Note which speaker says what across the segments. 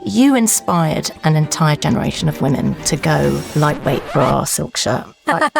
Speaker 1: You inspired an entire generation of women to go lightweight bra, silk shirt.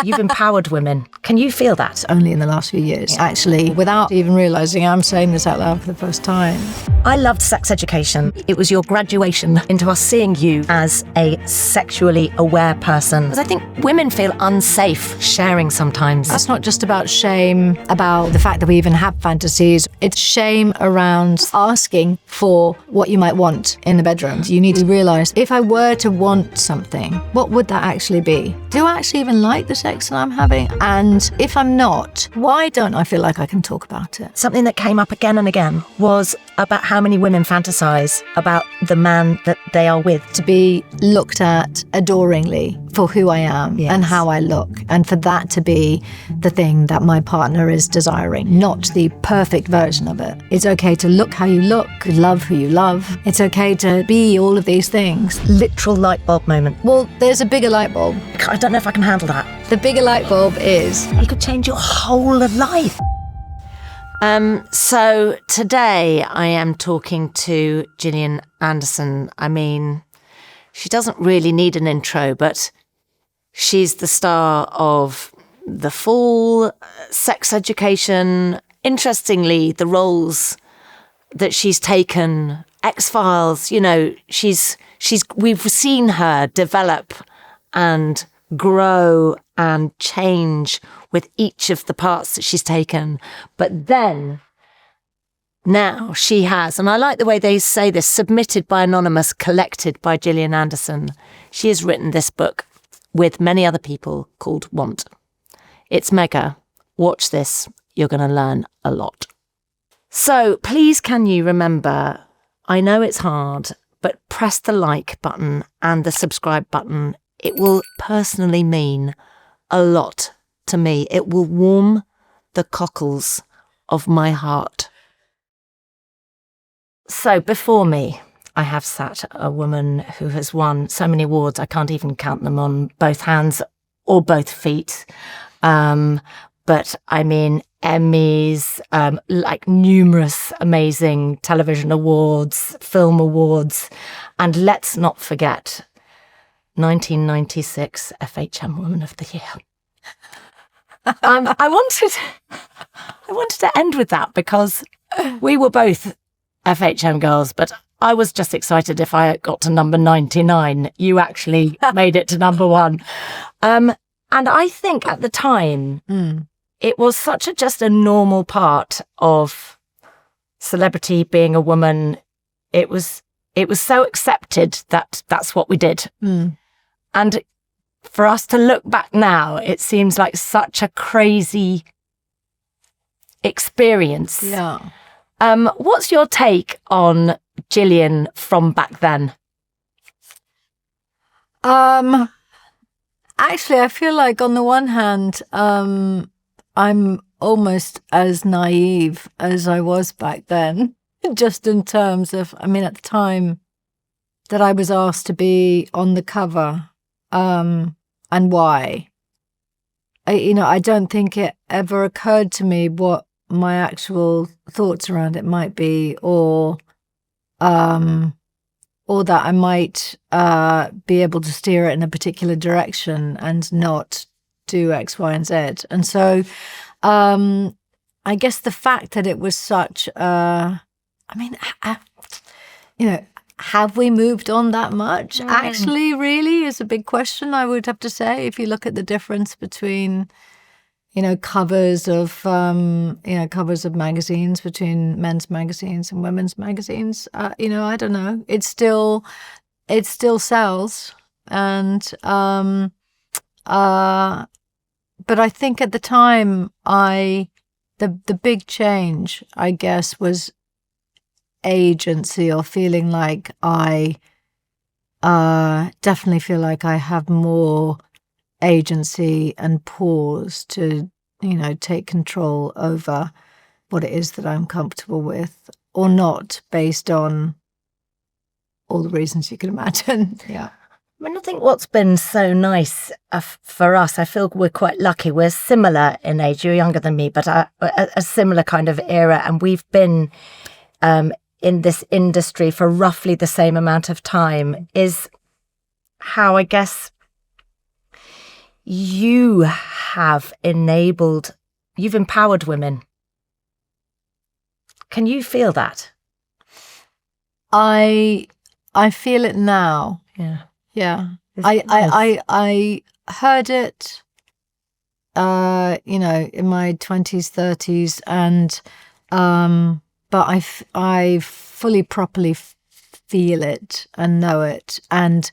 Speaker 1: You've empowered women. Can you feel that?
Speaker 2: Only in the last few years, actually, without even realising I'm saying this out loud for the first time.
Speaker 1: I loved Sex Education. It was your graduation into us seeing you as a sexually aware person. Because I think women feel unsafe sharing sometimes.
Speaker 2: That's not just about shame about the fact that we even have fantasies. It's shame around asking for what you might want in the bedroom. You need to realise, if I were to want something, what would that actually be? Do I actually even like the sex that I'm having? And if I'm not, why don't I feel like I can talk about it?
Speaker 1: Something that came up again and again was about how many women fantasize about the man that they are with.
Speaker 2: To be looked at adoringly for who I am and how I look, and for that to be the thing that my partner is desiring, not the perfect version of it. It's okay to look how you look, love who you love. It's okay to be all of these things.
Speaker 1: Literal light bulb moment.
Speaker 2: Well, there's a bigger light bulb.
Speaker 1: I don't know if I can handle that.
Speaker 2: The bigger light bulb is
Speaker 1: you could change your whole life. So today I am talking to Gillian Anderson. I mean, she doesn't really need an intro, but she's the star of The Fall, Sex Education. Interestingly, the roles that she's taken, X-Files, you know, we've seen her develop and grow and change with each of the parts that she's taken. But then now she has, and I like the way they say this, submitted by Anonymous, collected by Gillian Anderson. She has written this book with many other people called Want. It's mega. Watch this. You're going to learn a lot. So please, can you remember, I know it's hard, but press the like button and the subscribe button. It will personally mean a lot to me. It will warm the cockles of my heart. So before me, I have sat a woman who has won so many awards, I can't even count them on both hands or both feet. But I mean, Emmys, like numerous amazing television awards, film awards, and let's not forget 1996 FHM Woman of the Year. I wanted to end with that because we were both FHM girls, but I was just excited if I got to number 99. You actually made it to number 1. And I think at the time, it was just a normal part of celebrity being a woman. It was so accepted that that's what we did. And for us to look back now, it seems like such a crazy experience.
Speaker 2: Yeah.
Speaker 1: What's your take on Gillian from back then?
Speaker 2: Actually, I feel like on the one hand, I'm almost as naive as I was back then, just in terms of, I mean, at the time that I was asked to be on the cover, and why. I don't think it ever occurred to me what my actual thoughts around it might be, or that I might be able to steer it in a particular direction and not do X, Y, and Z. And so I guess the fact that it was such, have we moved on that much? Actually, really, is a big question, I would have to say, if you look at the difference between, covers of magazines, between men's magazines and women's magazines. I don't know. It still sells. And, but I think at the time, the big change, I guess, was agency, or feeling like I definitely feel like I have more agency and pause to, take control over what it is that I'm comfortable with or not, based on all the reasons you can imagine. Yeah.
Speaker 1: I mean, I think what's been so nice for us, I feel we're quite lucky. We're similar in age. You're younger than me, but a similar kind of era. And we've been in this industry for roughly the same amount of time is how I guess you've empowered women. Can you feel that?
Speaker 2: I feel it now. Yeah. I heard it, in my 20s, 30s, and but I fully, properly feel it and know it, and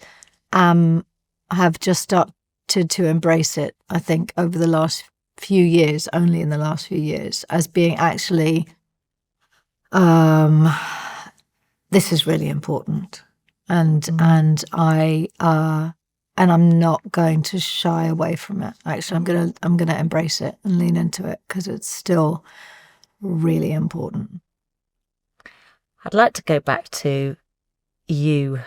Speaker 2: have just started to embrace it, I think, over the last few years, only in the last few years, as being actually, this is really important. And I'm not going to shy away from it. Actually, I'm gonna embrace it and lean into it, because it's still really important.
Speaker 1: I'd like to go back to you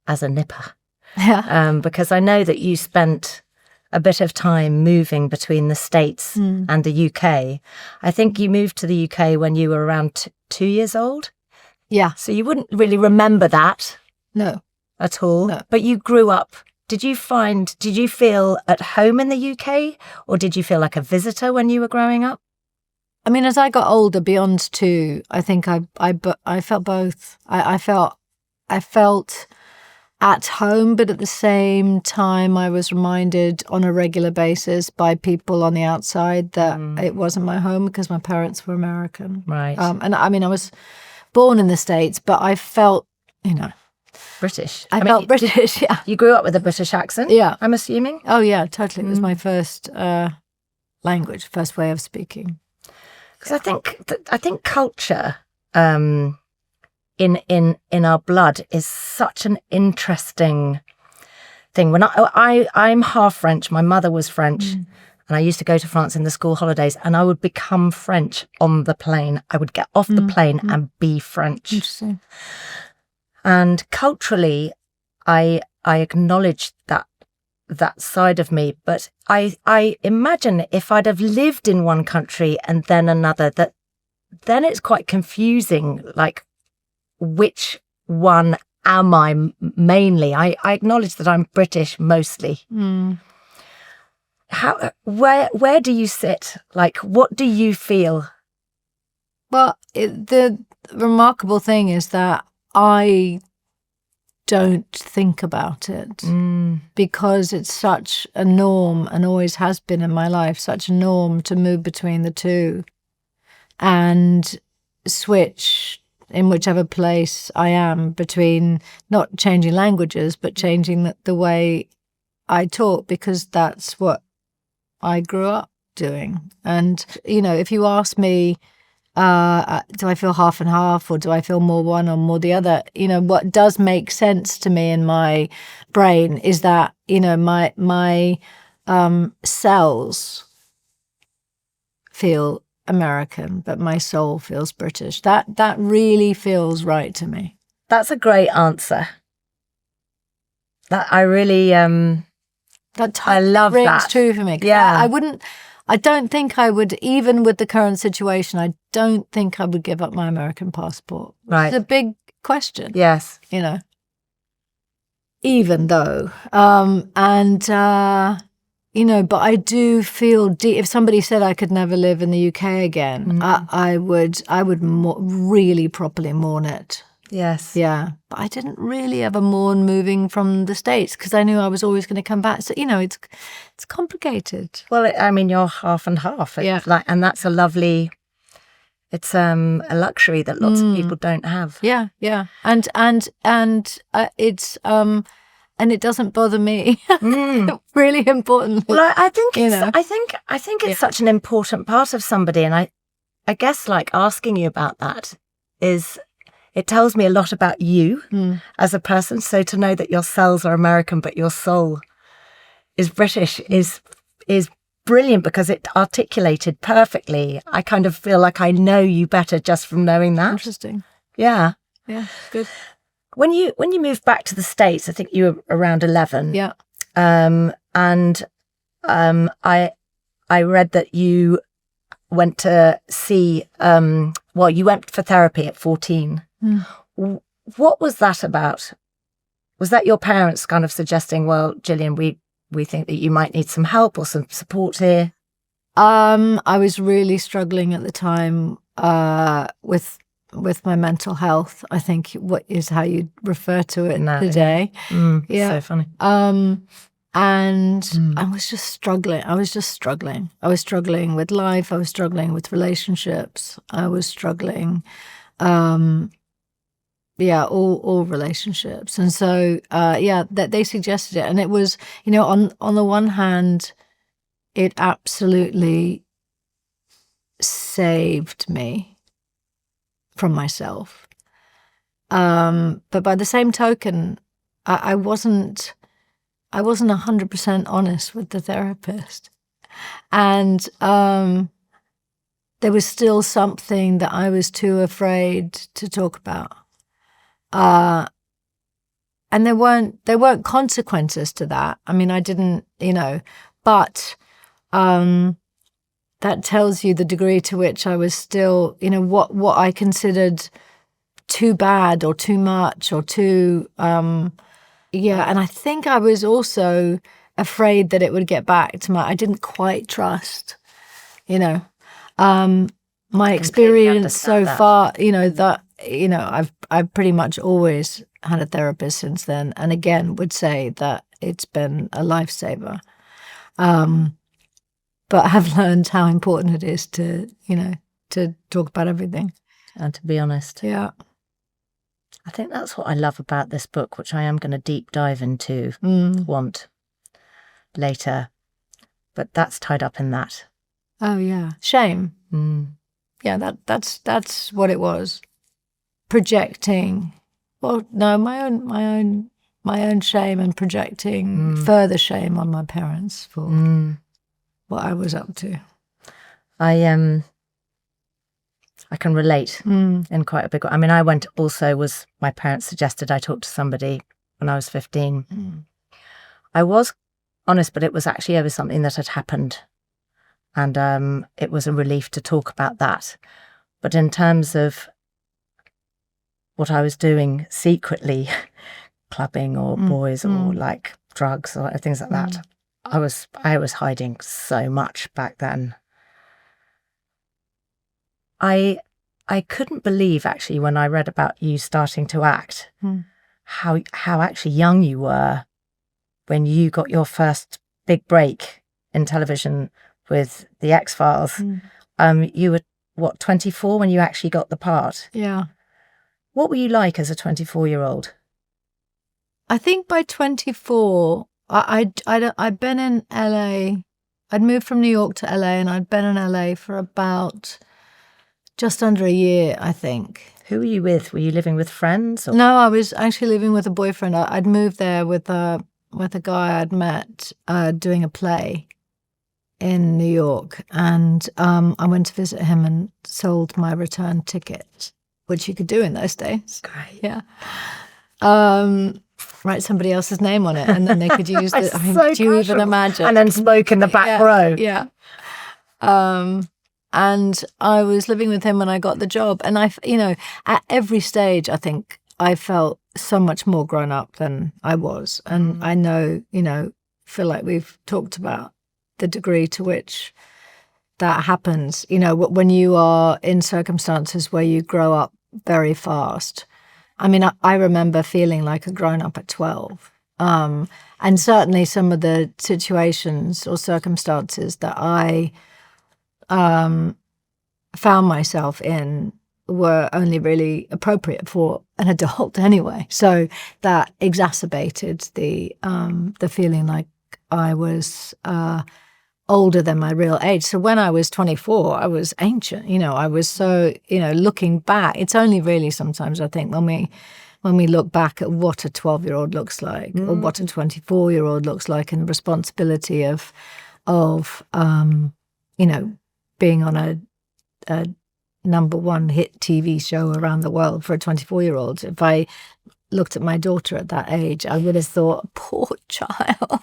Speaker 1: as a nipper.
Speaker 2: Yeah.
Speaker 1: Because I know that you spent a bit of time moving between the States and the UK. I think you moved to the UK when you were around 2 years old.
Speaker 2: Yeah.
Speaker 1: So you wouldn't really remember that.
Speaker 2: No.
Speaker 1: At all.
Speaker 2: No.
Speaker 1: But you grew up. Did you feel at home in the UK, or did you feel like a visitor when you were growing up?
Speaker 2: I mean, as I got older, beyond 2, I think I felt both. I felt at home, but at the same time, I was reminded on a regular basis by people on the outside that it wasn't my home, because my parents were American.
Speaker 1: Right.
Speaker 2: And I mean, I was born in the States, but I felt,
Speaker 1: British.
Speaker 2: I felt British, yeah.
Speaker 1: You grew up with a British accent?
Speaker 2: Yeah.
Speaker 1: I'm assuming?
Speaker 2: Oh, yeah, totally. It was my first language, first way of speaking.
Speaker 1: Because I think culture in our blood is such an interesting thing. When I'm half French, my mother was French, and I used to go to France in the school holidays, and I would become French on the plane. I would get off the plane and be French.
Speaker 2: Interesting.
Speaker 1: And culturally, I acknowledge that side of me, but I imagine if I'd have lived in one country and then another, that then it's quite confusing, like which one am I mainly? I acknowledge that I'm British mostly. Where do you sit? Like, what do you feel?
Speaker 2: Well, the remarkable thing is that I don't think about it, because it's such a norm, and always has been in my life, such a norm to move between the two and switch in whichever place I am, between not changing languages, but changing the way I talk, because that's what I grew up doing. And, if you ask me, do I feel half and half, or do I feel more one or more the other? What does make sense to me in my brain is that, my cells feel American, but my soul feels British. That really feels right to me.
Speaker 1: That's a great answer. That I really I love
Speaker 2: rings
Speaker 1: that.
Speaker 2: True for me.
Speaker 1: Yeah,
Speaker 2: I don't think I would, even with the current situation, I don't think I would give up my American passport.
Speaker 1: Right.
Speaker 2: It's a big question.
Speaker 1: Yes.
Speaker 2: Even though, but I do feel if somebody said I could never live in the UK again, I would really properly mourn it.
Speaker 1: Yes.
Speaker 2: Yeah. But I didn't really ever mourn moving from the States, because I knew I was always going to come back. So, it's complicated.
Speaker 1: Well, you're half and half.
Speaker 2: Yeah.
Speaker 1: And that's a lovely, it's a luxury that lots of people don't have.
Speaker 2: Yeah. Yeah. And it's, and it doesn't bother me. Really importantly.
Speaker 1: Well, I think it's such an important part of somebody. And I guess like asking you about that is, it tells me a lot about you as a person. So to know that your cells are American, but your soul is British is brilliant, because it articulated perfectly. I kind of feel like I know you better just from knowing that.
Speaker 2: Interesting.
Speaker 1: Yeah.
Speaker 2: Yeah. Good.
Speaker 1: When you moved back to the States, I think you were around 11.
Speaker 2: Yeah.
Speaker 1: And I read that you went to see, you went for therapy at 14. What was that about? Was that your parents kind of suggesting, well, Gillian, we think that you might need some help or some support here?
Speaker 2: I was really struggling at the time with my mental health. I think what is how you refer to it today.
Speaker 1: Yeah. So funny.
Speaker 2: And I was just struggling. I was struggling with life. I was struggling with relationships. I was struggling, all relationships. And so, that they suggested it. And it was, on the one hand, it absolutely saved me from myself. But by the same token, I wasn't 100% honest with the therapist. And there was still something that I was too afraid to talk about. And there weren't consequences to that. I mean, I didn't, but that tells you the degree to which I was still, what I considered too bad or too much or too, and I think I was also afraid that it would get back to I didn't quite trust, my experience so far, I've pretty much always had a therapist since then, and again would say that it's been a lifesaver. But I've learned how important it is to talk about everything.
Speaker 1: And to be honest.
Speaker 2: Yeah.
Speaker 1: I think that's what I love about this book, which I am going to deep dive into, want later. But that's tied up in that.
Speaker 2: Oh, yeah. Shame. Yeah, that's what it was. Projecting. Well, no, my own shame and projecting further shame on my parents for what I was up to.
Speaker 1: I can relate in quite a big way. I mean, my parents suggested I talk to somebody when I was 15. I was honest, but it was actually over something that had happened. And it was a relief to talk about that. But in terms of what I was doing secretly, clubbing or boys or like drugs or things like that, I was hiding so much back then. I couldn't believe actually when I read about you starting to act, how actually young you were when you got your first big break in television with the X-Files. You were, 24 when you actually got the part?
Speaker 2: Yeah.
Speaker 1: What were you like as a 24-year-old?
Speaker 2: I think by 24, I'd been in LA. I'd moved from New York to LA, and I'd been in LA for about just under a year, I think.
Speaker 1: Who were you with? Were you living with friends? Or?
Speaker 2: No, I was actually living with a boyfriend. I'd moved there with a guy I'd met doing a play in New York, and I went to visit him and sold my return ticket, which you could do in those days.
Speaker 1: Great.
Speaker 2: Yeah. Write somebody else's name on it, and then they could use it. Do you even imagine?
Speaker 1: And then smoke in the back row.
Speaker 2: Yeah. And I was living with him when I got the job, and at every stage, I think I felt so much more grown up than I was, and I know, feel like we've talked about the degree to which that happens. When you are in circumstances where you grow up very fast. I mean, I remember feeling like a grown-up at 12. And certainly some of the situations or circumstances that I found myself in were only really appropriate for an adult anyway. So that exacerbated the feeling like I was older than my real age. So when I was 24, I was ancient. I was so, looking back, it's only really sometimes I think when we look back at what a 12-year-old looks like or what a 24-year-old looks like, and the responsibility of being on a number one hit TV show around the world for a 24-year-old. If I looked at my daughter at that age, I would have thought, poor child,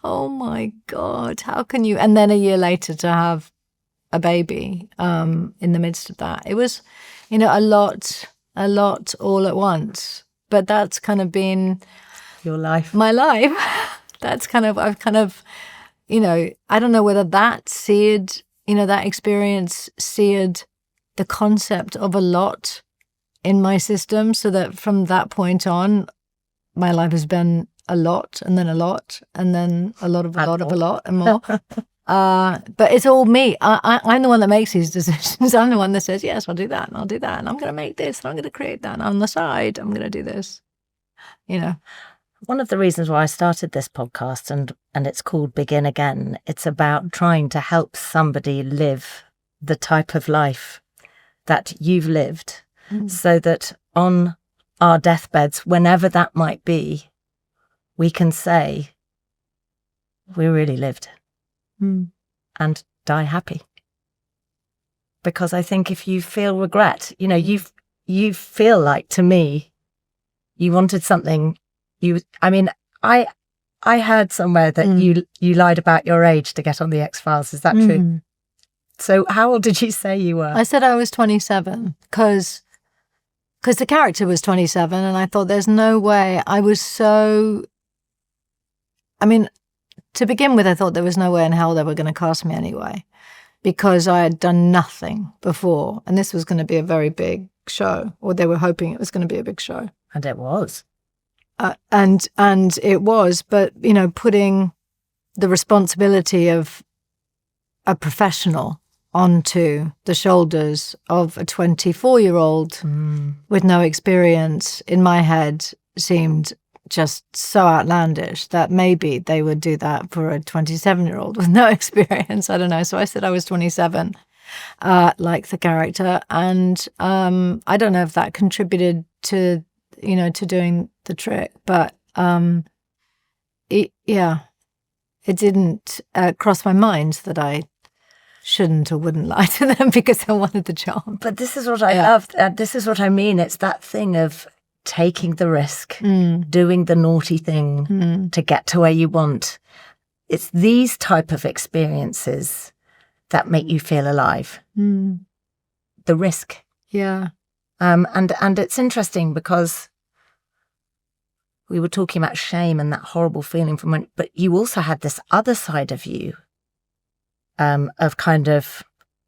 Speaker 2: oh my God, how can you? And then a year later to have a baby in the midst of that. It was, a lot a lot all at once. But that's kind of been
Speaker 1: your life.
Speaker 2: My life. I've kind of, I don't know whether that seared, that experience seared the concept of a lot in my system, so that from that point on, my life has been a lot, and then a lot, and then a lot of a lot of a lot and more. But it's all me. I'm the one that makes these decisions. I'm the one that says, yes, I'll do that, and I'll do that, and I'm going to make this, and I'm going to create that, and on the side, I'm going to do this.
Speaker 1: One of the reasons why I started this podcast, and it's called Begin Again, it's about trying to help somebody live the type of life that you've lived, so that on our deathbeds, whenever that might be, we can say, we really lived and die happy. Because I think if you feel regret, you feel like, to me, you wanted something. I heard somewhere that you lied about your age to get on the X-Files. Is that true? So how old did you say you were?
Speaker 2: I said I was 27 because the character was 27, and I thought there's no way. I was so... to begin with, I thought there was no way in hell they were going to cast me anyway, because I had done nothing before, and this was going to be a very big show, or they were hoping it was going to be a big show.
Speaker 1: And it was.
Speaker 2: And it was, but, putting the responsibility of a professional onto the shoulders of a 24-year-old with no experience, in my head, seemed just so outlandish that maybe they would do that for a 27-year-old with no experience. I don't know. So I said I was 27, like the character. And I don't know if that contributed to doing the trick, but it didn't cross my mind that I shouldn't or wouldn't lie to them because I wanted the job.
Speaker 1: But this is what I love. This is what I mean. It's that thing of taking the risk, doing the naughty thing to get to where you want. It's these type of experiences that make you feel alive. The risk.
Speaker 2: Yeah.
Speaker 1: And it's interesting because we were talking about shame and that horrible feeling from when, but you also had this other side of you, of kind of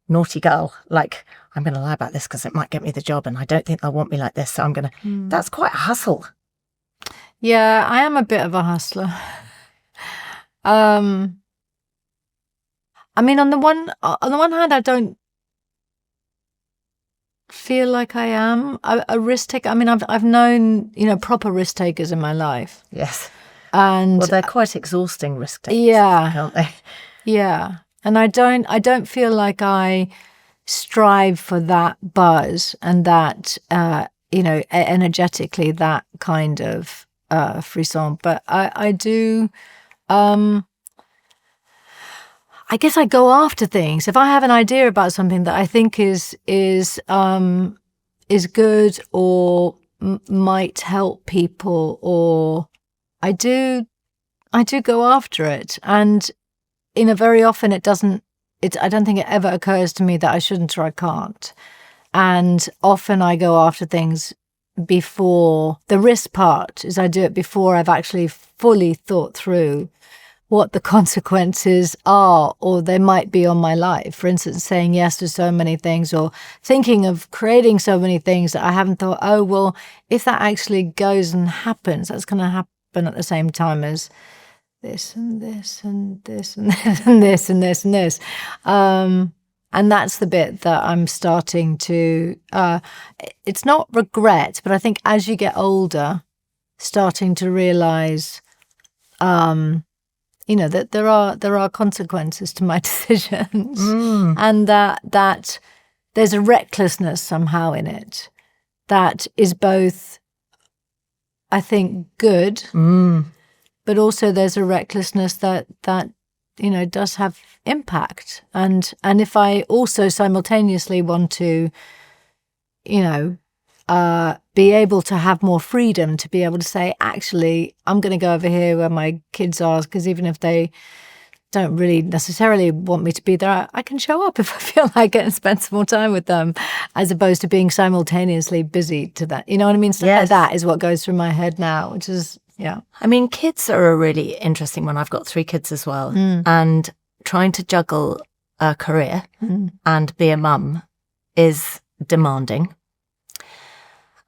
Speaker 1: naughty girl, like, I'm going to lie about this because it might get me the job, and I don't think they'll want me like this, so I'm going to... That's quite a hustle.
Speaker 2: Yeah, I am a bit of a hustler. On the one hand, I don't feel like I am a risk taker. I've known, proper risk takers in my life.
Speaker 1: Yes.
Speaker 2: And
Speaker 1: well, they're quite exhausting risk takers, aren't they?
Speaker 2: Yeah. And I don't feel like I strive for that buzz and that, energetically, that kind of frisson. But I do, I guess I go after things. If I have an idea about something that I think is good or might help people, or I do go after it. And very often I don't think it ever occurs to me that I shouldn't or I can't. And often I go after things before, the risk part is I do it before I've actually fully thought through what the consequences are, or they might be on my life. For instance, saying yes to so many things, or thinking of creating so many things that I haven't thought, oh, well, if that actually goes and happens, that's going to happen at the same time as this and this and this and this and this and this and this. And that's the bit that I'm starting to, it's not regret, but I think as you get older, starting to realize, that there are consequences to my decisions, and that there's a recklessness somehow in it that is both, I think, good, but also there's a recklessness that does have impact. And if I also simultaneously want to, be able to have more freedom to be able to say, actually, I'm going to go over here where my kids are, because even if they don't really necessarily want me to be there. I can show up if I feel like it and spend some more time with them, as opposed to being simultaneously busy to that. You know what I mean? Stuff like that is what goes through my head now, which is, yeah.
Speaker 1: I mean, kids are a really interesting one. I've got 3 kids as well. And trying to juggle a career and be a mum is demanding.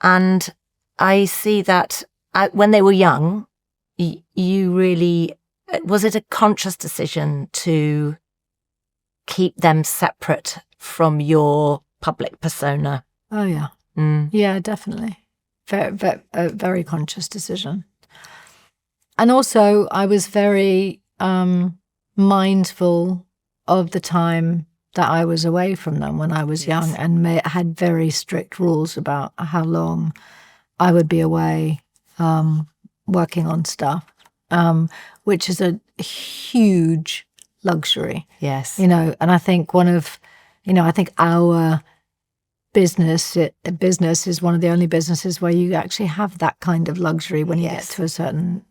Speaker 1: And I see that when they were young, you really... Was it a conscious decision to keep them separate from your public persona?
Speaker 2: Oh, yeah. Yeah, definitely. A very conscious decision. And also, I was very mindful of the time that I was away from them when I was young, and had very strict rules about how long I would be away working on stuff. Which is a huge luxury.
Speaker 1: Yes.
Speaker 2: You know, and I think I think our business is one of the only businesses where you actually have that kind of luxury when you get to a certain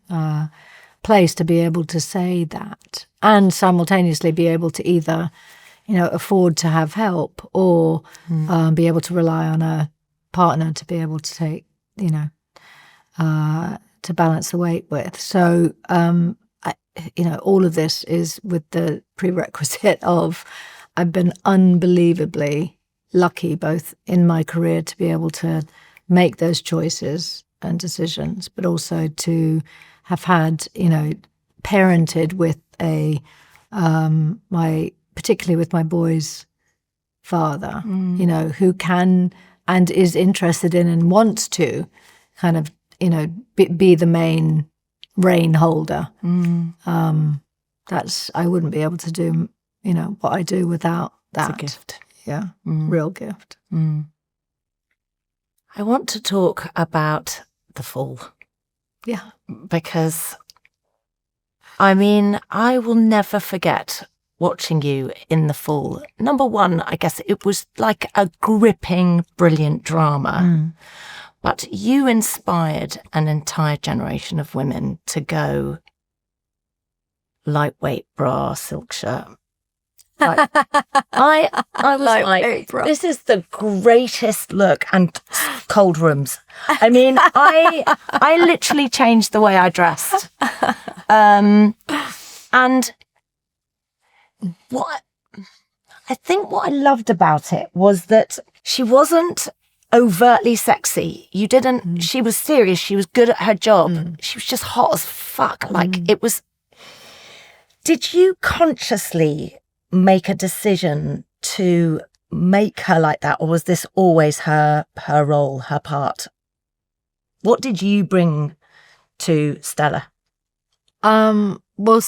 Speaker 2: place, to be able to say that, and simultaneously be able to either, afford to have help, or be able to rely on a partner to be able to take, to balance the weight with. So, all of this is with the prerequisite of I've been unbelievably lucky, both in my career, to be able to make those choices and decisions, but also to have had, parented with particularly with my boy's father, who can and is interested in and wants to kind of, be the main rein holder. I wouldn't be able to do, what I do without that.
Speaker 1: It's a gift.
Speaker 2: Yeah, real gift.
Speaker 1: I want to talk about the fall.
Speaker 2: Yeah.
Speaker 1: Because, I mean, I will never forget watching you in the fall. Number one, I guess it was like a gripping, brilliant drama. But you inspired an entire generation of women to go lightweight bra, silk shirt. Like, I was like, this is the greatest look, and cold rooms. I mean, I literally changed the way I dressed. And what I loved about it was that she wasn't overtly sexy. She was serious. She was good at her job. She was just hot as fuck. Like, it was. Did you consciously make a decision to make her like that, or was this always her role, her part? What did you bring to Stella?
Speaker 2: Well,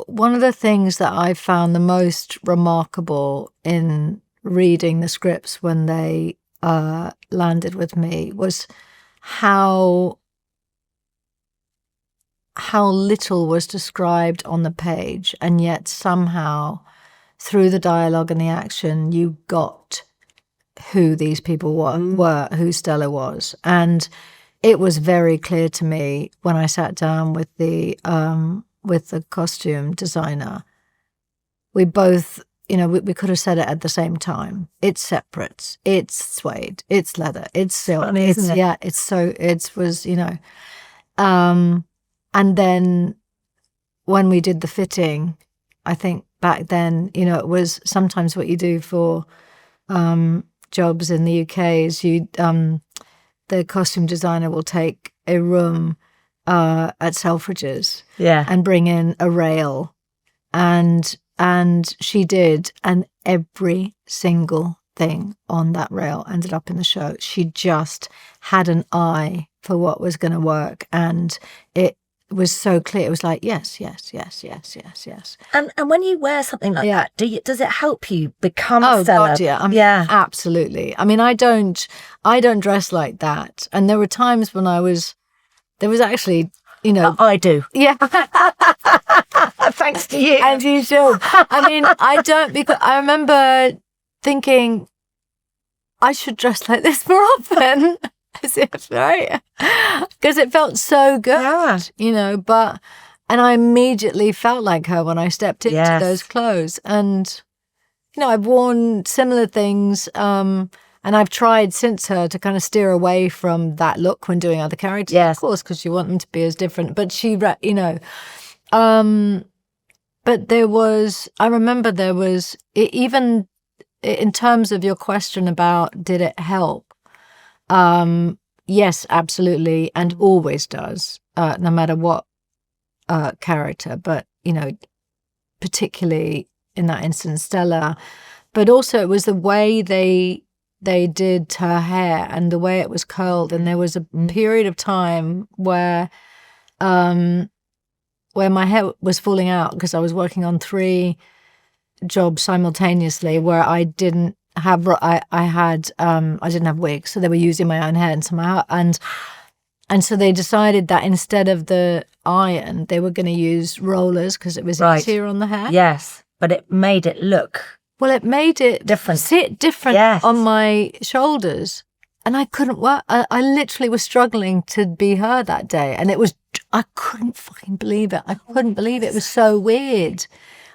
Speaker 2: one of the things that I found the most remarkable in reading the scripts when they landed with me was how little was described on the page, and yet somehow through the dialogue and the action you got who these people were, who Stella was. And it was very clear to me when I sat down with the costume designer. We both, we could have said it at the same time. It's separates, it's suede, it's leather, it's silk.
Speaker 1: Funny, isn't it?
Speaker 2: Yeah, and then when we did the fitting, I think back then, it was sometimes what you do for jobs in the UK is the costume designer will take a room at Selfridges, and bring in a rail, and she did, and every single thing on that rail ended up in the show. She just had an eye for what was going to work, and it was so clear. It was like, yes.
Speaker 1: And when you wear something like that, does it help you become
Speaker 2: Stella?
Speaker 1: God, yeah.
Speaker 2: Absolutely. I mean, I don't dress like that. And there were times when there was actually,
Speaker 1: I do.
Speaker 2: Yeah.
Speaker 1: Thanks to you.
Speaker 2: And you should. I mean, I don't, because I remember thinking I should dress like this more often. As if, right? Because it felt so good, but I immediately felt like her when I stepped into those clothes. And, I've worn similar things. And I've tried since her to kind of steer away from that look when doing other characters, of course, because you want them to be as different. But but I remember there was, even in terms of your question about did it help? Yes, absolutely, and always does, no matter what character. But, particularly in that instance, Stella. But also it was the way they did her hair and the way it was curled. And there was a period of time where my hair was falling out because I was working on 3 jobs simultaneously where I didn't have I didn't have wigs, so they were using my own hair and somehow and so they decided that instead of the iron they were going to use rollers because it was easier on the hair.
Speaker 1: Yes, but it made it look
Speaker 2: different. Sit different on my shoulders. And I couldn't work. I literally was struggling to be her that day. And I couldn't fucking believe it. I couldn't believe it. It was so weird.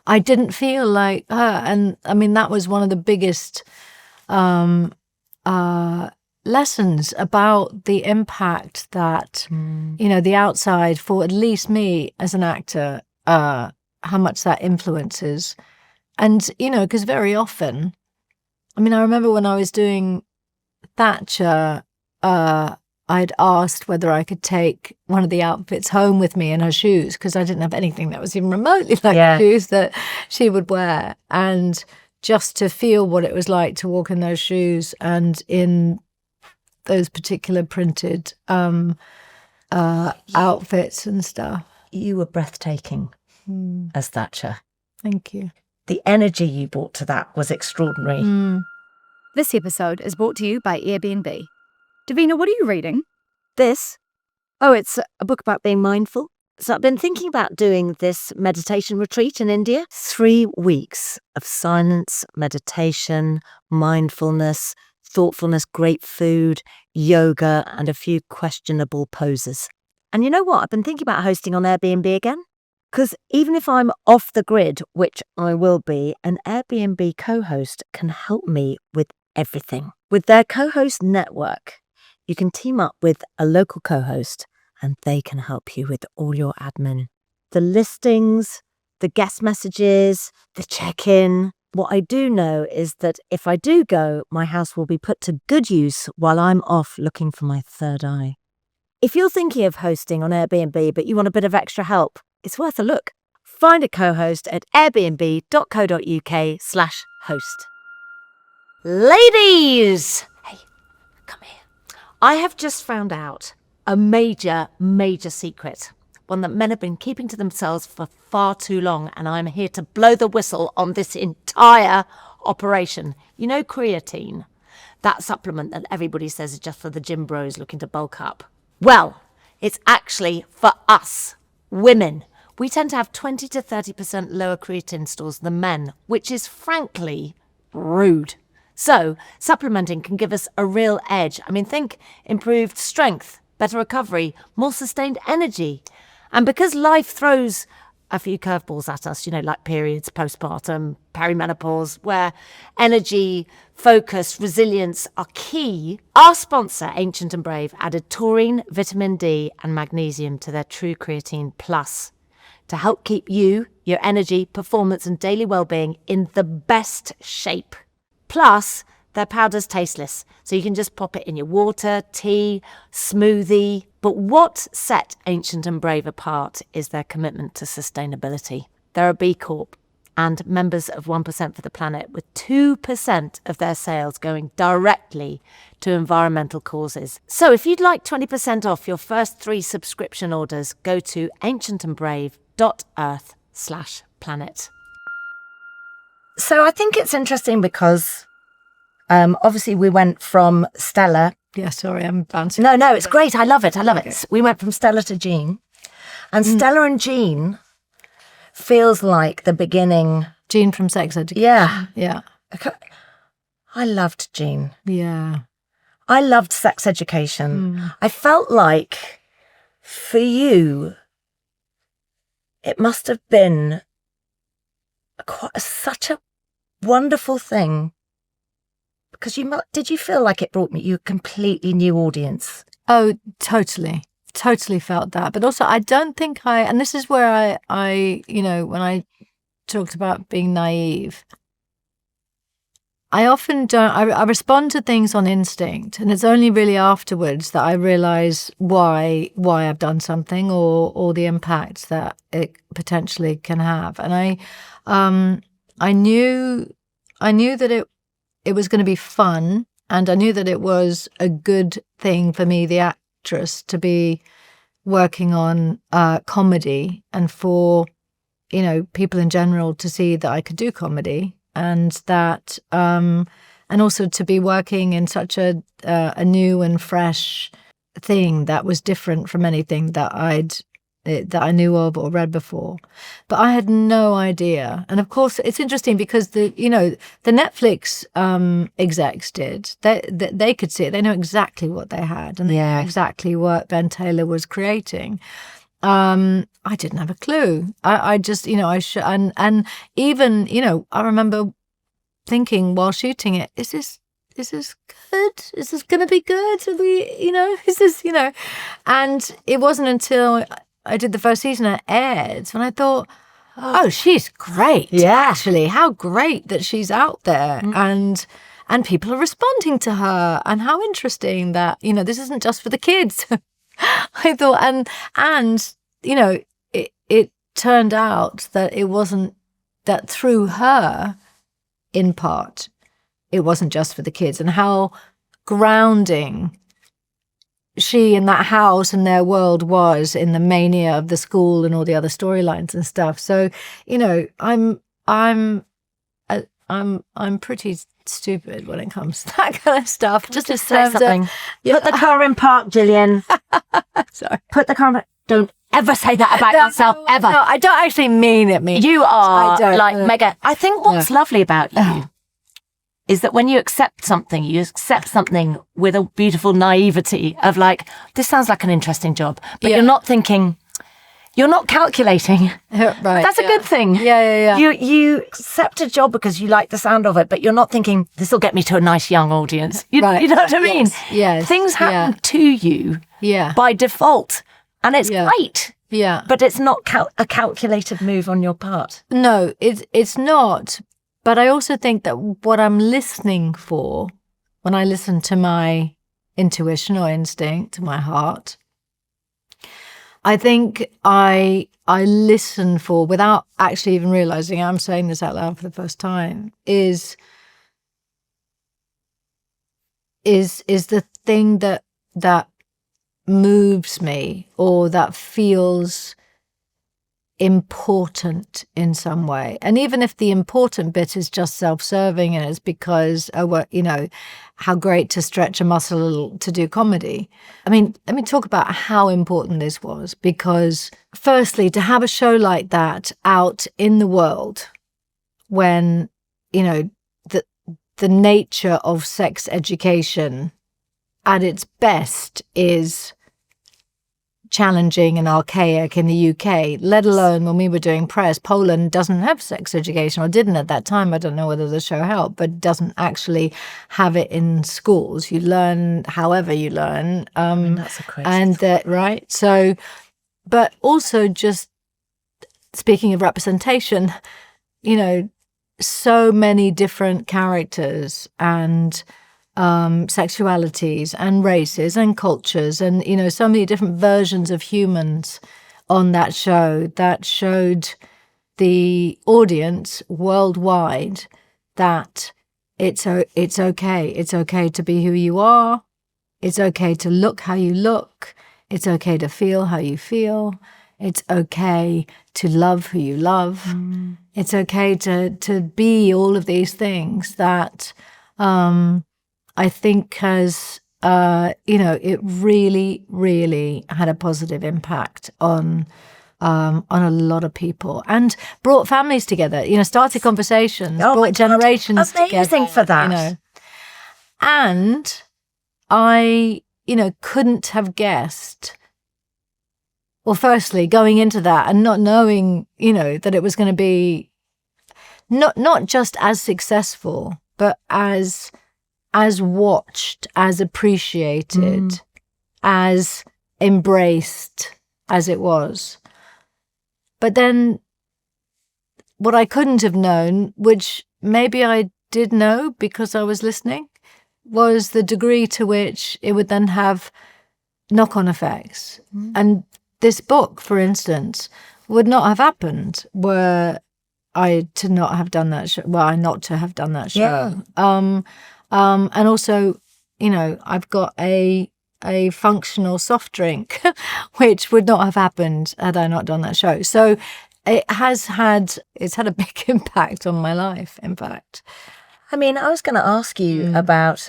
Speaker 2: I didn't feel like her. And I mean, that was one of the biggest lessons about the impact that, the outside, for at least me as an actor, how much that influences. And, because very often, I remember when I was doing Thatcher, I'd asked whether I could take one of the outfits home with me in her shoes because I didn't have anything that was even remotely like the shoes that she would wear. And just to feel what it was like to walk in those shoes and in those particular printed outfits and stuff.
Speaker 1: You were breathtaking as Thatcher.
Speaker 2: Thank you.
Speaker 1: The energy you brought to that was extraordinary.
Speaker 3: This episode is brought to you by Airbnb. Davina, what are you reading? This? Oh, it's a book about being mindful. So I've been thinking about doing this meditation retreat in India.
Speaker 1: 3 weeks of silence, meditation, mindfulness, thoughtfulness, great food, yoga, and a few questionable poses.
Speaker 3: And you know what? I've been thinking about hosting on Airbnb again. Because even if I'm off the grid, which I will be, an Airbnb co-host can help me with everything. With their co-host network, you can team up with a local co-host and they can help you with all your admin. The listings, the guest messages, the check-in. What I do know is that if I do go, my house will be put to good use while I'm off looking for my third eye. If you're thinking of hosting on Airbnb but you want a bit of extra help, it's worth a look. Find a co-host at airbnb.co.uk/host. Ladies! Hey, come here. I have just found out a major, major secret. One that men have been keeping to themselves for far too long, and I'm here to blow the whistle on this entire operation. You know creatine? That supplement that everybody says is just for the gym bros looking to bulk up. Well, it's actually for us, women. We tend to have 20 to 30% lower creatine stores than men, which is frankly rude. So supplementing can give us a real edge. Think improved strength, better recovery, more sustained energy. And because life throws a few curveballs at us, like periods, postpartum, perimenopause, where energy, focus, resilience are key, our sponsor, Ancient and Brave, added taurine, vitamin D and magnesium to their True Creatine Plus to help keep you, your energy, performance and daily well-being in the best shape. Plus, their powder's tasteless, so you can just pop it in your water, tea, smoothie. But what set Ancient and Brave apart is their commitment to sustainability. They're a B Corp and members of 1% for the Planet, with 2% of their sales going directly to environmental causes. So if you'd like 20% off your first 3 subscription orders, go to ancientandbrave.earth/planet.
Speaker 1: So I think it's interesting because obviously we went from Stella.
Speaker 2: Yeah, sorry, I'm bouncing.
Speaker 1: No, it's great. I love it. It. We went from Stella to Jean. And Stella and Jean feels like the beginning.
Speaker 2: Jean from Sex Education.
Speaker 1: Yeah.
Speaker 2: Yeah.
Speaker 1: I loved Jean.
Speaker 2: Yeah.
Speaker 1: I loved Sex Education. I felt like for you, it must have been such a wonderful thing, because did you feel like it brought you a completely new audience?
Speaker 2: Oh, totally felt that. But also, I don't think and this is where I when I talked about being naive, I often don't. I respond to things on instinct, and it's only really afterwards that I realize why I've done something or the impact that it potentially can have. And I knew that it was going to be fun, and I knew that it was a good thing for me, the actress, to be working on comedy, and for people in general to see that I could do comedy. And that, and also to be working in such a new and fresh thing that was different from anything that I knew of or read before. But I had no idea. And of course, it's interesting because the Netflix execs did. They could see it. They know exactly what they had, and exactly what Ben Taylor was creating. I didn't have a clue. I just, and even, I remember thinking while shooting it, is this good? Is this going to be good? Are we, is this, and it wasn't until I did the first season it aired when I thought, oh, she's great.
Speaker 1: Yeah.
Speaker 2: Actually, how great that she's out there. And people are responding to her, and how interesting that, this isn't just for the kids. I thought, and it turned out that it wasn't, that through her, in part, it wasn't just for the kids, and how grounding she and that house and their world was in the mania of the school and all the other storylines and stuff. So, I'm pretty stupid when it comes to that kind of stuff.
Speaker 1: Just to say something. Put the car in park, Gillian.
Speaker 2: Sorry.
Speaker 1: Put the car in park. Don't ever say that about yourself, ever.
Speaker 2: No, I don't actually mean it.
Speaker 1: You are mega. I think what's lovely about you is that when you accept something with a beautiful naivety of like, this sounds like an interesting job, but you're not thinking, you're not calculating.
Speaker 2: Right.
Speaker 1: That's a good thing.
Speaker 2: Yeah.
Speaker 1: You accept a job because you like the sound of it, but you're not thinking, this will get me to a nice young audience. You know what I mean?
Speaker 2: Yes.
Speaker 1: Things happen to you by default, and it's great.
Speaker 2: Yeah.
Speaker 1: But it's not a calculated move on your part.
Speaker 2: No, it's not. But I also think that what I'm listening for, when I listen to my intuition or instinct, to my heart, I think I listen for, without actually even realizing I'm saying this out loud for the first time, is the thing that moves me, or that feels important in some way. And even if the important bit is just self-serving and it's because, how great to stretch a muscle to do comedy. I mean, let me talk about how important this was, because firstly, to have a show like that out in the world when, the nature of sex education at its best is challenging and archaic in the UK, let alone when we were doing press. Poland doesn't have sex education, or didn't at that time. I don't know whether the show helped, but doesn't actually have it in schools. You learn however you learn.
Speaker 1: That's a crazy
Speaker 2: right? So, but also just speaking of representation, so many different characters and sexualities and races and cultures, and so many different versions of humans on that show that showed the audience worldwide that it's okay. It's okay to be who you are. It's okay to look how you look. It's okay to feel how you feel. It's okay to love who you love. It's okay to be all of these things that I think has, it really, really had a positive impact on a lot of people, and brought families together. Started conversations, brought generations together.
Speaker 1: Amazing for that.
Speaker 2: And I, couldn't have guessed well, firstly, going into that and not knowing, that it was going to be not just as successful, but as watched, as appreciated, as embraced as it was. But then what I couldn't have known, which maybe I did know because I was listening, was the degree to which it would then have knock-on effects. And this book, for instance, would not have happened were I to not have done that show. Well, I not to have done that show. And also, I've got a functional soft drink, which would not have happened had I not done that show. So it's had a big impact on my life, in fact.
Speaker 1: I mean, I was going to ask you about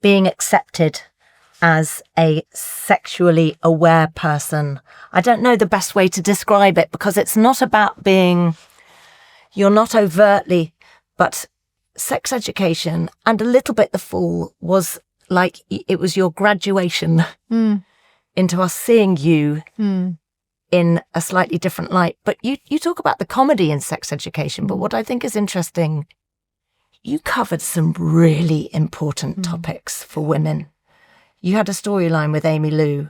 Speaker 1: being accepted as a sexually aware person. I don't know the best way to describe it, because it's not about you're not overtly, but sex education and a little bit The Fall was like, it was your graduation into us seeing you in a slightly different light. But you talk about the comedy in sex education, but what I think is interesting, you covered some really important topics for women. You had a storyline with Amy Lou.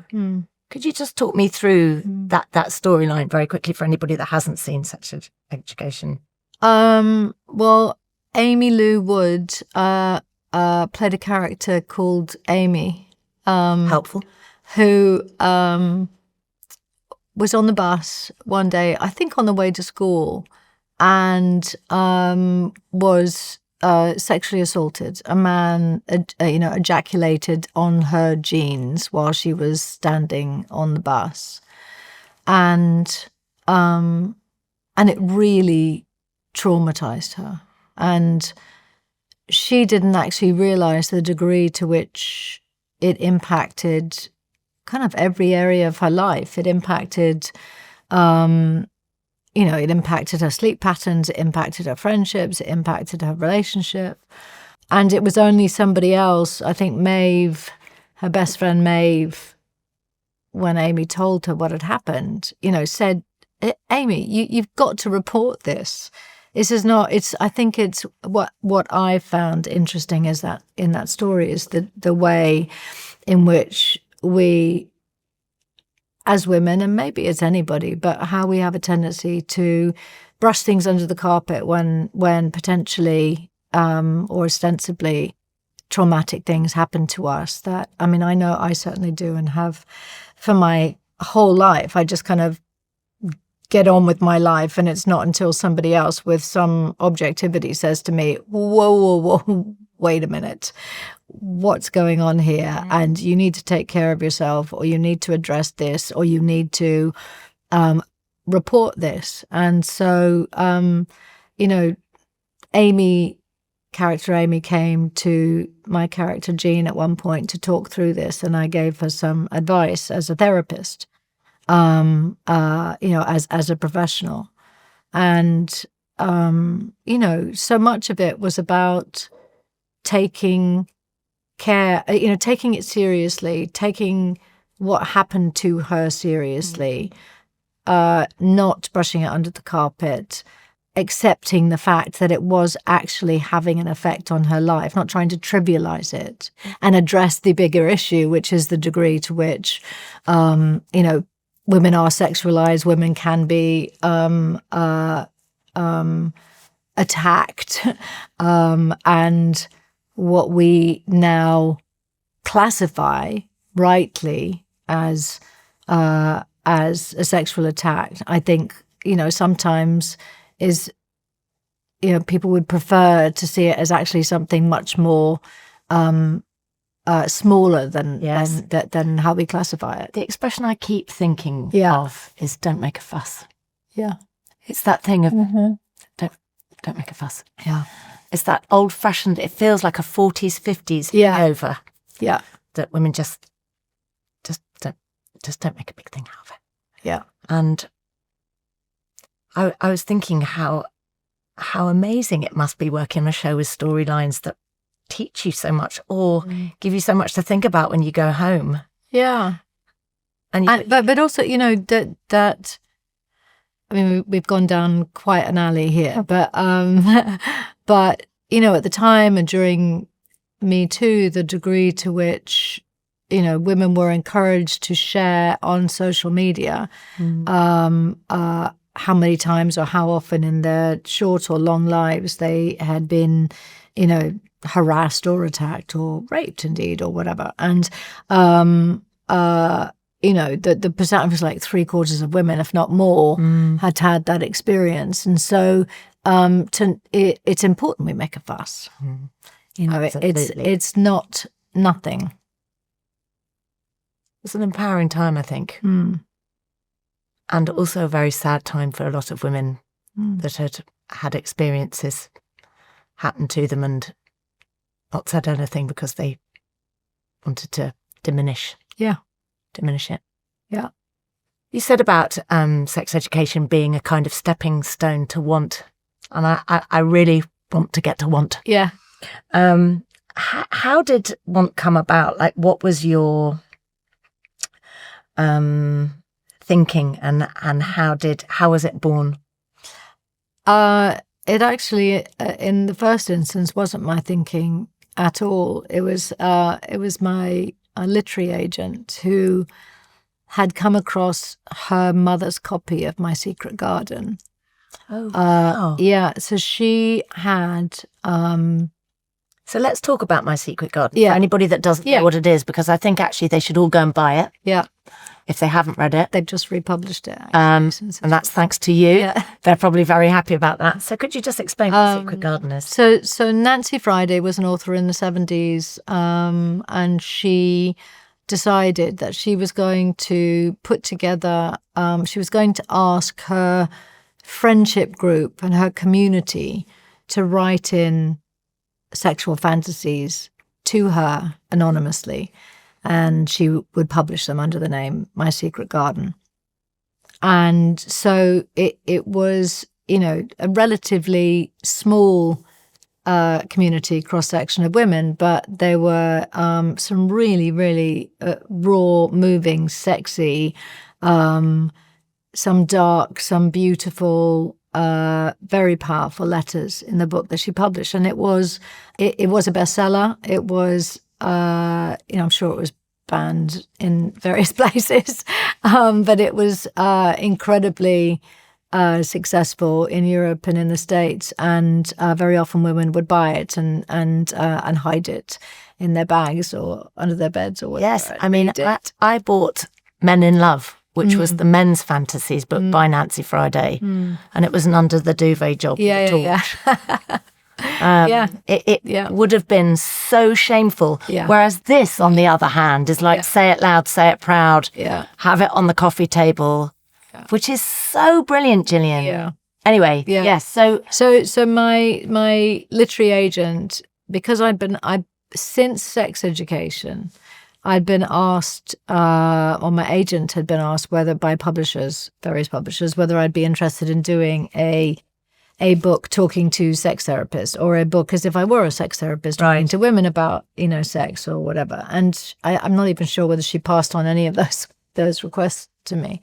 Speaker 1: Could you just talk me through that storyline very quickly for anybody that hasn't seen sex education?
Speaker 2: Well, Amy Lou Wood played a character called Amy.
Speaker 1: Helpful.
Speaker 2: Who was on the bus one day, I think on the way to school, and was sexually assaulted. A man, ejaculated on her jeans while she was standing on the bus, and it really traumatized her. And she didn't actually realize the degree to which it impacted kind of every area of her life. It impacted, it impacted her sleep patterns, it impacted her friendships, it impacted her relationship. And it was only somebody else, I think Maeve, her best friend Maeve, when Amy told her what had happened, said, Amy, you've got to report this. This is not, I think it's what I found interesting is that in that story is the way in which we, as women, and maybe as anybody, but how we have a tendency to brush things under the carpet when potentially or ostensibly traumatic things happen to us. That, I mean, I know I certainly do and have for my whole life. I just kind of get on with my life, and it's not until somebody else with some objectivity says to me, whoa, wait a minute, what's going on here? And you need to take care of yourself, or you need to address this, or you need to report this. And so, character Amy came to my character Jean at one point to talk through this, and I gave her some advice as a therapist. As a professional. And, so much of it was about taking care, taking it seriously, taking what happened to her seriously, not brushing it under the carpet, accepting the fact that it was actually having an effect on her life, not trying to trivialize it and address the bigger issue, which is the degree to which, women are sexualized, women can be attacked, and what we now classify rightly as a sexual attack, I think, sometimes is, people would prefer to see it as actually something much more smaller than how we classify it.
Speaker 1: The expression I keep thinking of is "don't make a fuss."
Speaker 2: Yeah,
Speaker 1: it's that thing of don't make a fuss.
Speaker 2: Yeah,
Speaker 1: it's that old-fashioned. It feels like a 40s, 50s hangover.
Speaker 2: Yeah,
Speaker 1: that women just don't make a big thing out of it.
Speaker 2: Yeah,
Speaker 1: and I was thinking how amazing it must be working on a show with storylines that teach you so much or give you so much to think about when you go home.
Speaker 2: Yeah. But also, that I mean, we've gone down quite an alley here, but but at the time and during Me Too, the degree to which women were encouraged to share on social media how many times or how often in their short or long lives they had been, harassed or attacked or raped, indeed, or whatever, and the percentage was like 3/4 of women, if not more, had that experience. And so it's important we make a fuss. It's not nothing.
Speaker 1: It's an empowering time, I think. And also a very sad time for a lot of women that had experiences happen to them and not said anything because they wanted to diminish it.
Speaker 2: Yeah.
Speaker 1: You said about sex education being a kind of stepping stone to want, and I really want to get to want.
Speaker 2: Yeah.
Speaker 1: How did want come about? Like, what was your thinking, and how was it born?
Speaker 2: It actually, in the first instance, wasn't my thinking at all. It was my literary agent who had come across her mother's copy of My Secret Garden.
Speaker 1: Oh, wow.
Speaker 2: Yeah. So she had.
Speaker 1: So let's talk about My Secret Garden.
Speaker 2: Yeah.
Speaker 1: For anybody that doesn't know what it is, because I think actually they should all go and buy it.
Speaker 2: Yeah.
Speaker 1: If they haven't read it.
Speaker 2: They've just republished it.
Speaker 1: And that's thanks to you.
Speaker 2: Yeah.
Speaker 1: They're probably very happy about that. So could you just explain what The Secret Garden is?
Speaker 2: So Nancy Friday was an author in the 70s, and she decided that she was going to put together, she was going to ask her friendship group and her community to write in sexual fantasies to her anonymously, and she would publish them under the name My Secret Garden. And so it was, a relatively small community cross-section of women, but there were some really, really raw, moving, sexy, some dark, some beautiful, very powerful letters in the book that she published. And it was a bestseller. It was, I'm sure it was banned in various places, but it was incredibly successful in Europe and in the States, and very often women would buy it and hide it in their bags or under their beds or whatever.
Speaker 1: Yes, I mean, I bought Men in Love, which was the men's fantasies book by Nancy Friday, and it was an under the duvet job.
Speaker 2: Yeah.
Speaker 1: It would have been so shameful.
Speaker 2: Yeah.
Speaker 1: Whereas this, on the other hand, is like say it loud, say it proud, have it on the coffee table, which is so brilliant, Gillian.
Speaker 2: Yeah.
Speaker 1: Anyway, yes.
Speaker 2: So my literary agent, because since sex education, I'd been asked, or my agent had been asked, whether by various publishers, whether I'd be interested in doing a book talking to sex therapists, or a book as if I were a sex therapist talking to women about, sex or whatever. And I'm not even sure whether she passed on any of those requests to me.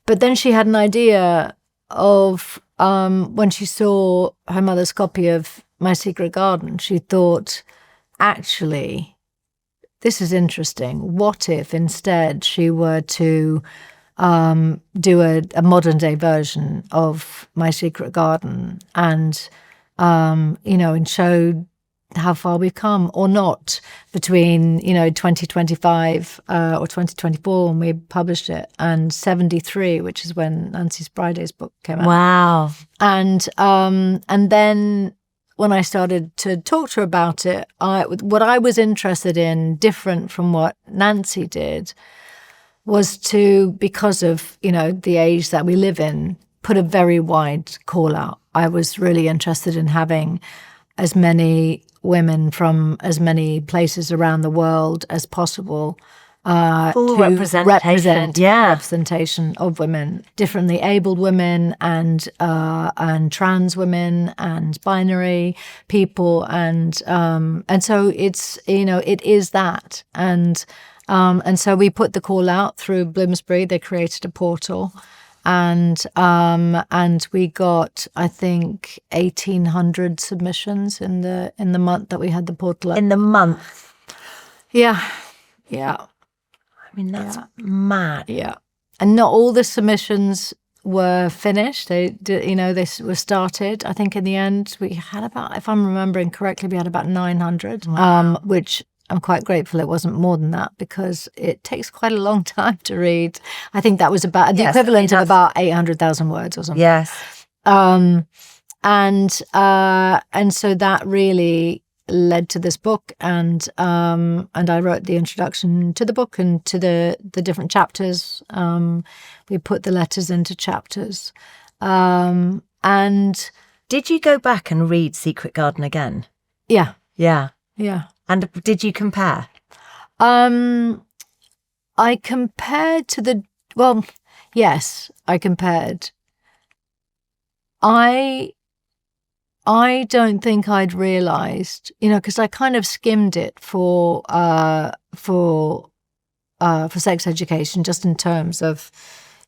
Speaker 2: But then she had an idea of, when she saw her mother's copy of My Secret Garden, she thought, actually, this is interesting. What if instead she were to do a modern day version of My Secret Garden and, and show how far we've come or not between, 2025 or 2024 when we published it, and 73, which is when Nancy Friday's book came out.
Speaker 1: Wow.
Speaker 2: And then when I started to talk to her about it, what I was interested in, different from what Nancy did, was to, because of, the age that we live in, put a very wide call out. I was really interested in having as many women from as many places around the world as possible
Speaker 1: Full
Speaker 2: to
Speaker 1: representation
Speaker 2: of women, differently abled women and trans women and binary people, and so it's it is that, and And so we put the call out through Bloomsbury. They created a portal, and we got, I think, 1,800 submissions in the month that we had the portal up.
Speaker 3: In the month.
Speaker 2: Yeah.
Speaker 3: I mean, that's mad.
Speaker 2: Yeah. And not all the submissions were finished. They were started. I think in the end we had about, if I'm remembering correctly, we had about 900, which I'm quite grateful it wasn't more than that, because it takes quite a long time to read. I think that was about the equivalent of about 800,000 words or something.
Speaker 3: Yes.
Speaker 2: And so that really led to this book, and I wrote the introduction to the book and to the different chapters. We put the letters into chapters. And
Speaker 3: did you go back and read Secret Garden again?
Speaker 2: Yeah.
Speaker 3: Yeah.
Speaker 2: Yeah.
Speaker 3: And did you compare?
Speaker 2: I compared to yes, I compared. I don't think I'd realised, because I kind of skimmed it for sex education, just in terms of,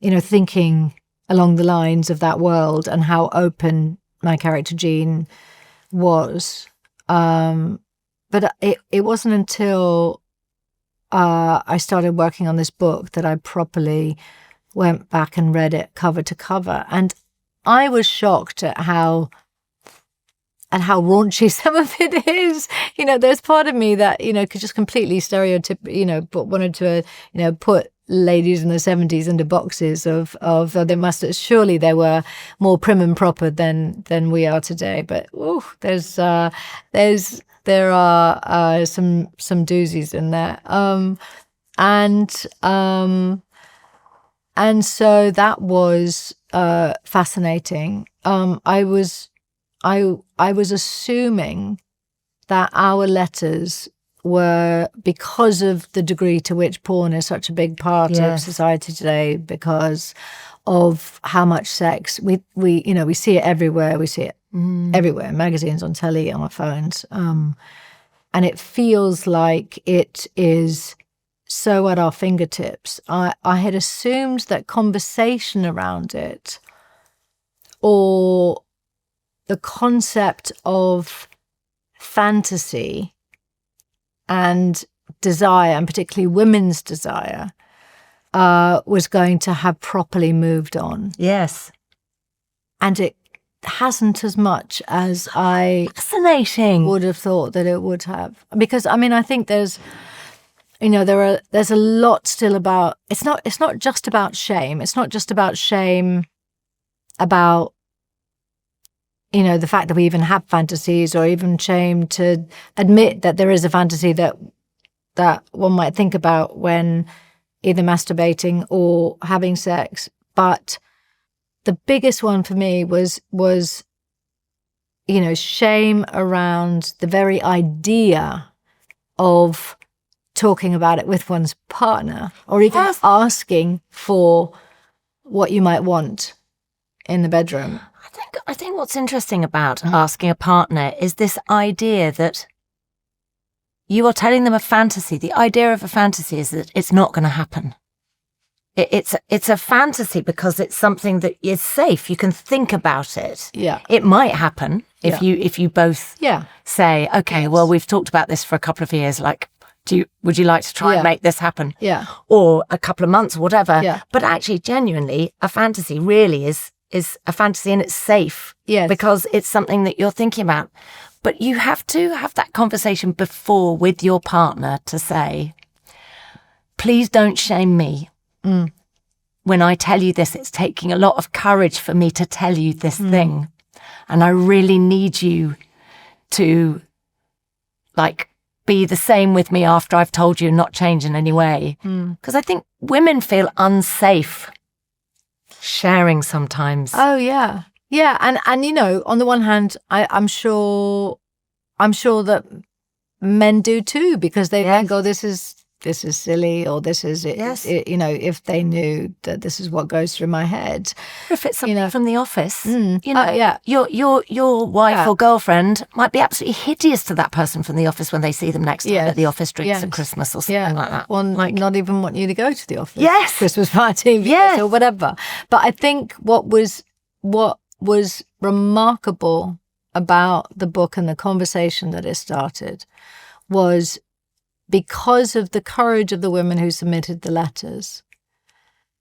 Speaker 2: thinking along the lines of that world and how open my character Jean was. But it wasn't until I started working on this book that I properly went back and read it cover to cover, and I was shocked at how raunchy some of it is. There's part of me that, could just completely but wanted to, put ladies in the 70s into boxes of surely they were more prim and proper than we are today. But there are some doozies in there. And so that was fascinating. I was assuming that our letters were, because of the degree to which porn is such a big part of society today, because of how much sex we see it everywhere. We see it everywhere, in magazines, on telly, on our phones, and it feels like it is so at our fingertips. I had assumed that conversation around it, or the concept of fantasy and desire, and particularly women's desire, was going to have properly moved on.
Speaker 3: Yes.
Speaker 2: And it hasn't, as much as I
Speaker 3: fascinating
Speaker 2: would have thought that it would have. Because, I think there's a lot still about, it's not just about shame. It's not just about shame about, the fact that we even have fantasies, or even shame to admit that there is a fantasy that one might think about when either masturbating or having sex. But the biggest one for me was shame around the very idea of talking about it with one's partner, or even asking for what you might want in the bedroom.
Speaker 3: I think what's interesting about asking a partner is this idea that you are telling them a fantasy. The idea of a fantasy is that it's not going to happen. It's a fantasy because it's something that is safe. You can think about it.
Speaker 2: Yeah.
Speaker 3: It might happen if you both say, okay, well, we've talked about this for a couple of years. Like, would you like to try and make this happen?
Speaker 2: Yeah.
Speaker 3: Or a couple of months or whatever.
Speaker 2: Yeah.
Speaker 3: But actually, genuinely, a fantasy really is a fantasy, and it's safe.
Speaker 2: Yes.
Speaker 3: Because it's something that you're thinking about. But you have to have that conversation before with your partner to say, please don't shame me. When I tell you this, it's taking a lot of courage for me to tell you this thing. And I really need you to, be the same with me after I've told you, and not change in any way. Because I think women feel unsafe sharing sometimes.
Speaker 2: Oh, yeah. Yeah. And on the one hand, I'm sure that men do too, because they think, oh, this is this is silly, or this is it,
Speaker 1: Yes.
Speaker 2: if they knew that this is what goes through my head.
Speaker 1: If it's something from the office,
Speaker 2: yeah.
Speaker 1: your wife or girlfriend might be absolutely hideous to that person from the office when they see them next time at the office drinks at Christmas or something like that.
Speaker 2: One not even want you to go to the office.
Speaker 1: Yes.
Speaker 2: Christmas party, or whatever. But I think what was remarkable about the book and the conversation that it started was because of the courage of the women who submitted the letters,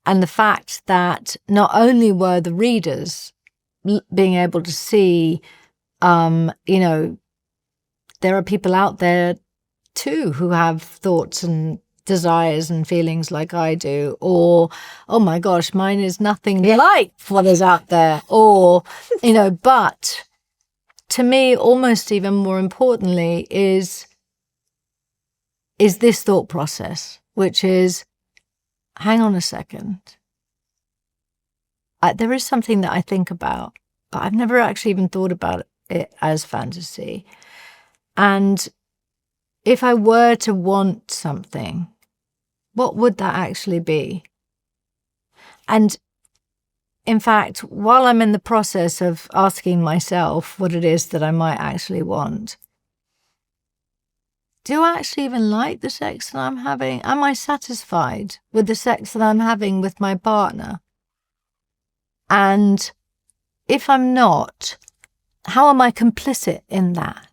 Speaker 2: and the fact that not only were the readers being able to see, there are people out there too who have thoughts and desires and feelings like I do, or, oh my gosh, mine is nothing like what is out there, or, but to me, almost even more importantly, is this thought process, which is, hang on a second. There is something that I think about, but I've never actually even thought about it as fantasy. And if I were to want something, what would that actually be? And in fact, while I'm in the process of asking myself what it is that I might actually want, do I actually even like the sex that I'm having? Am I satisfied with the sex that I'm having with my partner? And if I'm not, how am I complicit in that?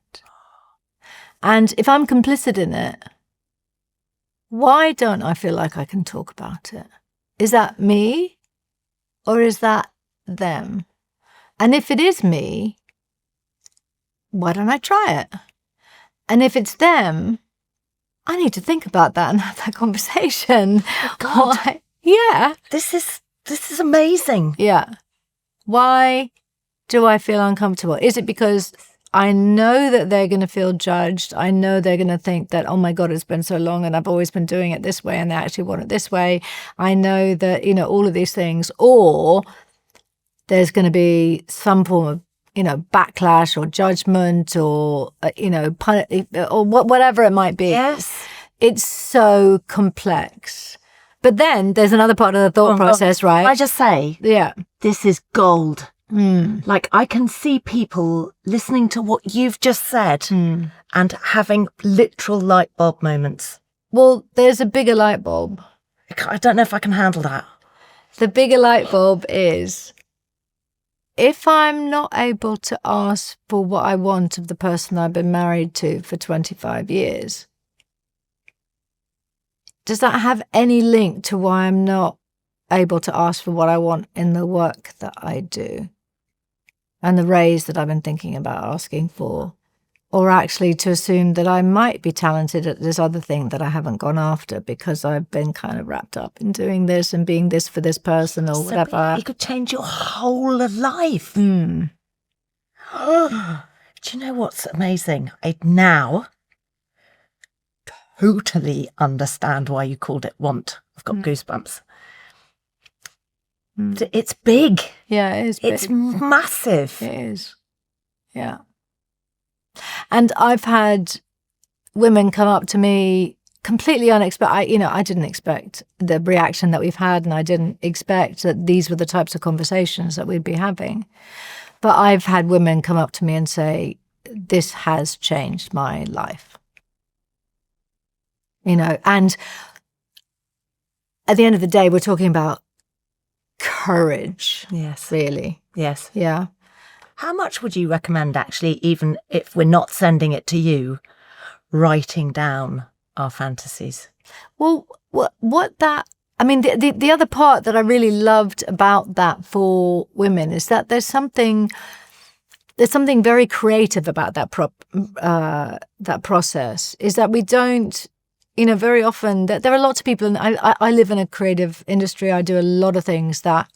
Speaker 2: And if I'm complicit in it, why don't I feel like I can talk about it? Is that me? Or is that them? And if it is me, why don't I try it? And if it's them, I need to think about that and have that conversation.
Speaker 1: God.
Speaker 2: Why? Yeah.
Speaker 1: This is amazing.
Speaker 2: Yeah. Why do I feel uncomfortable? Is it because I know that they're going to feel judged? I know they're going to think that, oh my God, it's been so long and I've always been doing it this way and they actually want it this way. I know that, all of these things. Or there's going to be some form of, backlash or judgment or, or whatever it might be.
Speaker 1: Yes.
Speaker 2: It's so complex. But then there's another part of the thought process, right?
Speaker 1: I just say, this is gold. Like, I can see people listening to what you've just said and having literal light bulb moments.
Speaker 2: Well, there's a bigger light bulb.
Speaker 1: I don't know if I can handle that.
Speaker 2: The bigger light bulb is, if I'm not able to ask for what I want of the person I've been married to for 25 years, does that have any link to why I'm not able to ask for what I want in the work that I do and the raise that I've been thinking about asking for? Or actually to assume that I might be talented at this other thing that I haven't gone after because I've been kind of wrapped up in doing this and being this for this person or whatever.
Speaker 1: It could change your whole life. Do you know what's amazing? I now totally understand why you called it want. I've got goosebumps. It's big.
Speaker 2: Yeah, it is big.
Speaker 1: It's massive.
Speaker 2: It is. Yeah. And I've had women come up to me completely unexpected. I didn't expect the reaction that we've had, and I didn't expect that these were the types of conversations that we'd be having. But I've had women come up to me and say, this has changed my life. And at the end of the day, we're talking about courage.
Speaker 1: Yes.
Speaker 2: Really.
Speaker 1: Yes.
Speaker 2: Yeah.
Speaker 1: How much would you recommend, actually, even if we're not sending it to you, writing down our fantasies?
Speaker 2: Well, the other part that I really loved about that for women is that there's something very creative about that process, is that we don't, very often there are lots of people, and I live in a creative industry. I do a lot of things that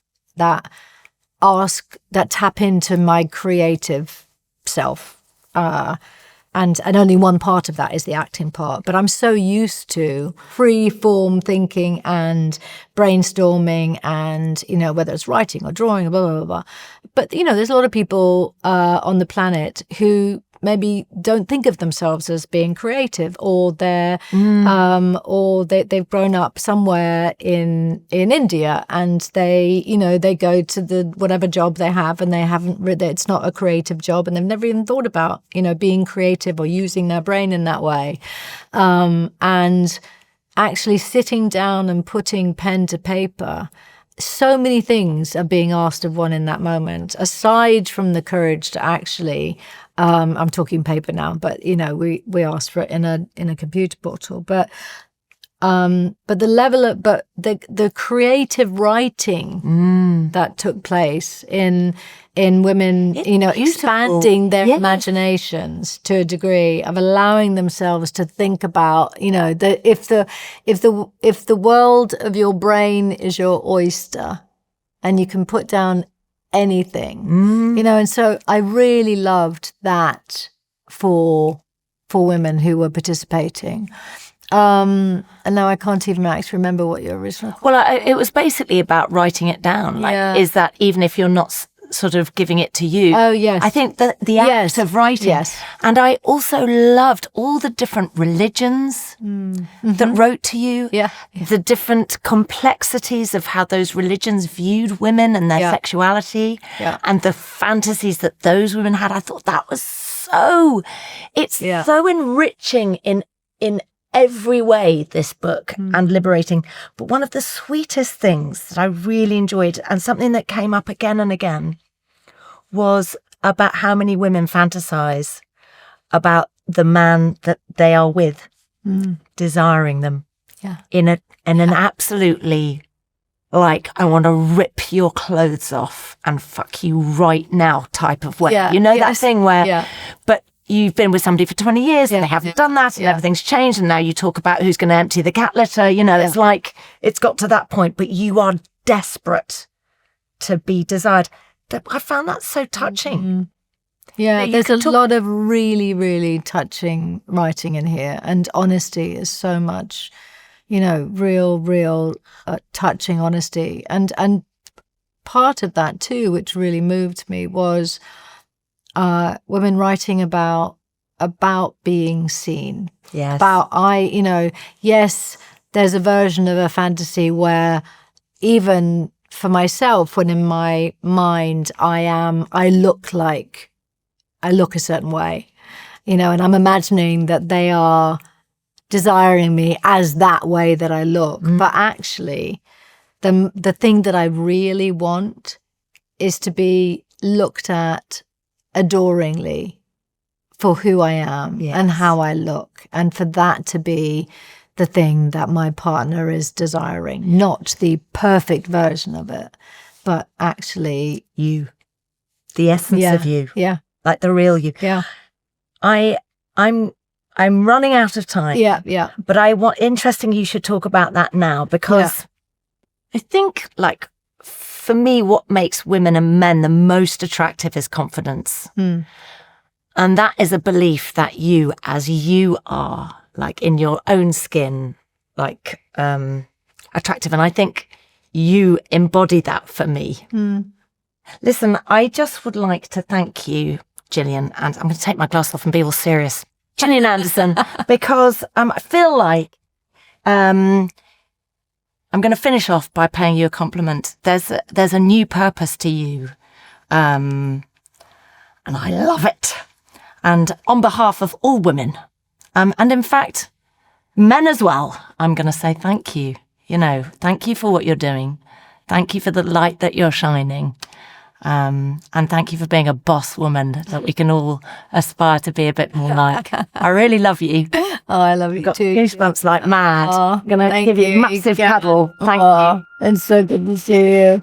Speaker 2: tap into my creative self. And only one part of that is the acting part. But I'm so used to free form thinking and brainstorming and, whether it's writing or drawing, blah, blah, blah, blah. But, there's a lot of people on the planet who maybe don't think of themselves as being creative, or they've grown up somewhere in India, and they go to the whatever job they have, and it's not a creative job, and they've never even thought about being creative or using their brain in that way, and actually sitting down and putting pen to paper. So many things are being asked of one in that moment, aside from the courage to actually, I'm talking paper now, but we asked for it in a computer portal, but the creative writing that took place in women, expanding their imaginations to a degree of allowing themselves to think about, that if the world of your brain is your oyster, and you can put down anything, and so I really loved that for women who were participating. And now I can't even actually remember what your original.
Speaker 1: Well, it was basically about writing it down. Is that even if you're not sort of giving it to you?
Speaker 2: Oh, yes.
Speaker 1: I think that the act of writing.
Speaker 2: Yes.
Speaker 1: And I also loved all the different religions that wrote to you.
Speaker 2: Yeah.
Speaker 1: The different complexities of how those religions viewed women and their sexuality, and the fantasies that those women had. I thought that was so enriching in every way, this book, and liberating. But one of the sweetest things that I really enjoyed, and something that came up again and again, was about how many women fantasize about the man that they are with, desiring them in an absolutely, like, I want to rip your clothes off and fuck you right now type of way. That thing where, but you've been with somebody for 20 years and they haven't done that, and everything's changed, and now you talk about who's going to empty the cat litter. It's like, it's got to that point, but you are desperate to be desired. I found that so touching.
Speaker 2: Yeah, there's a lot of really, really touching writing in here, and honesty is so much, real touching honesty. And part of that too, which really moved me, was women writing about being seen.
Speaker 1: Yes.
Speaker 2: Yes, there's a version of a fantasy where, even for myself, when in my mind I look a certain way, and I'm imagining that they are desiring me as that way that I look. But actually, the thing that I really want is to be looked at adoringly for who I am and how I look, and for that to be the thing that my partner is desiring, not the perfect version of it, but actually
Speaker 1: you, the essence of you, like the real you. I'm running out of time. But interesting you should talk about that now, because I think, like, for me, what makes women and men the most attractive is confidence. And that is a belief that you, as you are, like in your own skin, like attractive. And I think you embody that for me. Listen, I just would like to thank you, Gillian, and I'm going to take my glass off and be all serious. Gillian Anderson, because I feel like I'm going to finish off by paying you a compliment. There's a new purpose to you, and I love it. And on behalf of all women, and in fact, men as well, I'm going to say thank you. Thank you for what you're doing. Thank you for the light that you're shining. And thank you for being a boss woman that we can all aspire to be a bit more like. I really love you.
Speaker 2: Oh, I love you
Speaker 1: Got
Speaker 2: too.
Speaker 1: goosebumps like mad. I'm going to give you a massive cuddle. Thank you.
Speaker 2: It's so good to see you.